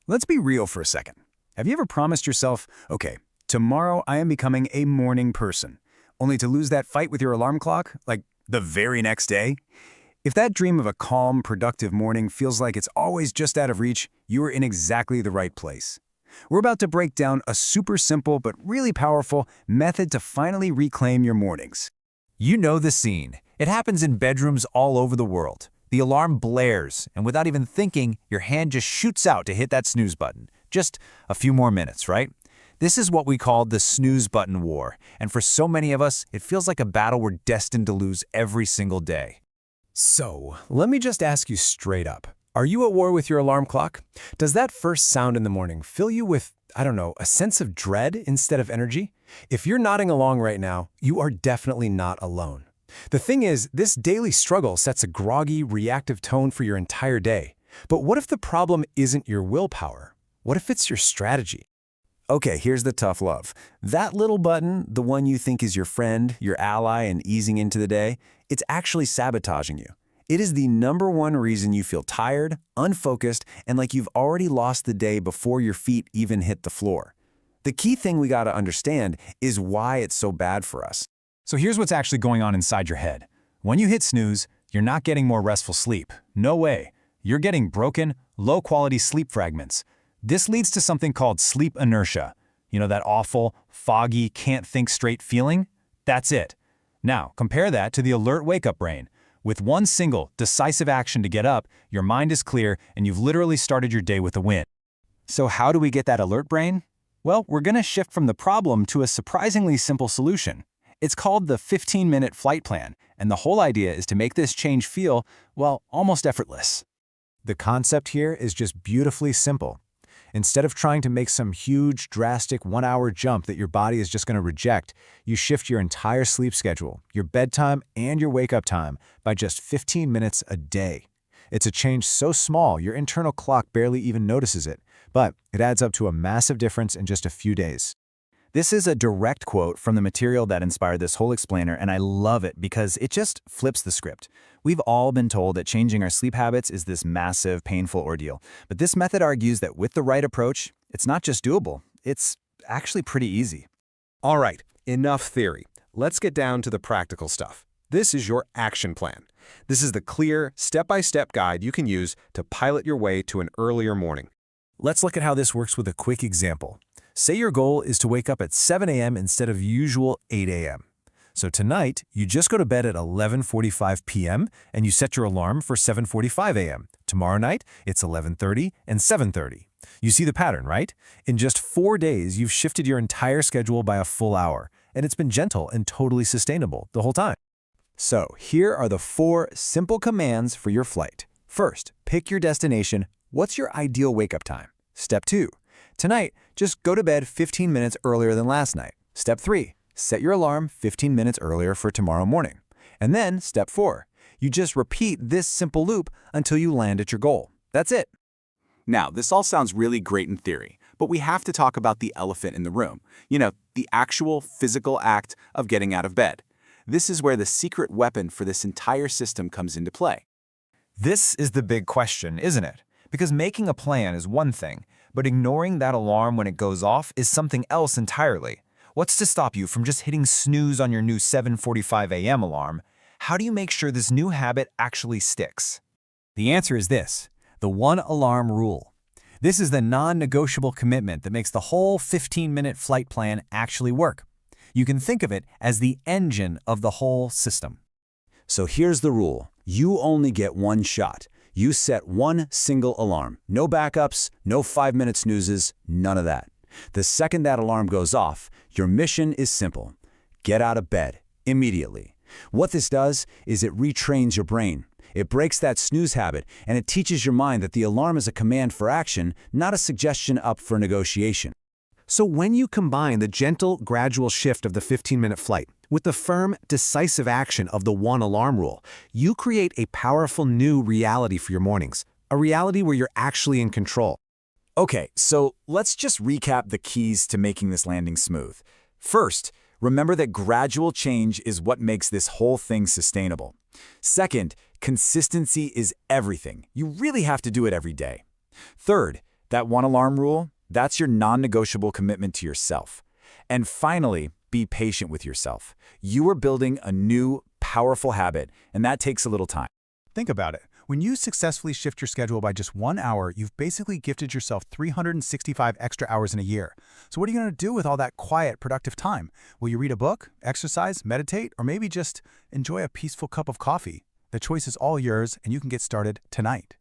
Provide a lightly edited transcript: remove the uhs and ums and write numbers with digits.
Let's be real for a second. Have you ever promised yourself, okay, tomorrow I am becoming a morning person, only to lose that fight with your alarm clock, like the very next day? If that dream of a calm, productive morning feels like it's always just out of reach, you are in exactly the right place. We're about to break down a super simple but really powerful method to finally reclaim your mornings. You know the scene. It happens in bedrooms all over the world. The alarm blares, and without even thinking, your hand just shoots out to hit that snooze button. Just a few more minutes, right? This is what we call the snooze button war, and for so many of us, it feels like a battle we're destined to lose every single day. So, let me just ask you straight up. Are you at war with your alarm clock? Does that first sound in the morning fill you with, a sense of dread instead of energy? If you're nodding along right now, you are definitely not alone. The thing is, this daily struggle sets a groggy, reactive tone for your entire day. But what if the problem isn't your willpower? What if it's your strategy? Okay, here's the tough love. That little button, the one you think is your friend, your ally, and easing into the day, it's actually sabotaging you. It is the #1 reason you feel tired, unfocused, and like you've already lost the day before your feet even hit the floor. The key thing we gotta understand is why it's so bad for us. So here's what's actually going on inside your head. When you hit snooze, you're not getting more restful sleep. No way. You're getting broken, low-quality sleep fragments. This leads to something called sleep inertia. You know, that awful, foggy, can't-think straight feeling? That's it. Now, compare that to the alert wake-up brain. With one single, decisive action to get up, your mind is clear and you've literally started your day with a win. So how do we get that alert brain? Well, we're going to shift from the problem to a surprisingly simple solution. It's called the 15-minute flight plan, and the whole idea is to make this change feel, well, almost effortless. The concept here is just beautifully simple. Instead of trying to make some huge, drastic 1-hour jump that your body is just going to reject, you shift your entire sleep schedule, your bedtime, and your wake-up time by just 15 minutes a day. It's a change so small your internal clock barely even notices it, but it adds up to a massive difference in just a few days. This is a direct quote from the material that inspired this whole explainer, and I love it because it just flips the script. We've all been told that changing our sleep habits is this massive, painful ordeal. But this method argues that with the right approach, it's not just doable, it's actually pretty easy. All right, enough theory. Let's get down to the practical stuff. This is your action plan. This is the clear, step-by-step guide you can use to pilot your way to an earlier morning. Let's look at how this works with a quick example. Say your goal is to wake up at 7 a.m. instead of usual 8 a.m. So tonight, you just go to bed at 11:45 p.m. and you set your alarm for 7:45 a.m. Tomorrow night, it's 11:30 and 7:30. You see the pattern, right? In just 4 days, you've shifted your entire schedule by a full hour, and it's been gentle and totally sustainable the whole time. So here are the 4 simple commands for your flight. First, pick your destination. What's your ideal wake-up time? Step 2. Tonight, just go to bed 15 minutes earlier than last night. Step 3. Set your alarm 15 minutes earlier for tomorrow morning. And then, Step 4. You just repeat this simple loop until you land at your goal. That's it. Now, this all sounds really great in theory, but we have to talk about the elephant in the room. You know, the actual physical act of getting out of bed. This is where the secret weapon for this entire system comes into play. This is the big question, isn't it? Because making a plan is one thing, but ignoring that alarm when it goes off is something else entirely. What's to stop you from just hitting snooze on your new 7:45 a.m. alarm? How do you make sure this new habit actually sticks? The answer is this: the one-alarm rule. This is the non-negotiable commitment that makes the whole 15-minute flight plan actually work. You can think of it as the engine of the whole system. So here's the rule. You only get one shot. You set one single alarm. No backups, no 5-minute snoozes, none of that. The second that alarm goes off, your mission is simple. Get out of bed, immediately. What this does is it retrains your brain. It breaks that snooze habit, and it teaches your mind that the alarm is a command for action, not a suggestion up for negotiation. So when you combine the gentle, gradual shift of the 15-minute flight with the firm, decisive action of the one-alarm rule, you create a powerful new reality for your mornings, a reality where you're actually in control. Okay, so let's just recap the keys to making this landing smooth. First, remember that gradual change is what makes this whole thing sustainable. Second, consistency is everything. You really have to do it every day. Third, That one alarm rule, that's your non-negotiable commitment to yourself. And finally, be patient with yourself. You are building a new, powerful habit, and that takes a little time. Think about it. When you successfully shift your schedule by just 1 hour, you've basically gifted yourself 365 extra hours in a year. So what are you going to do with all that quiet, productive time? Will you read a book, exercise, meditate, or maybe just enjoy a peaceful cup of coffee? The choice is all yours, and you can get started tonight.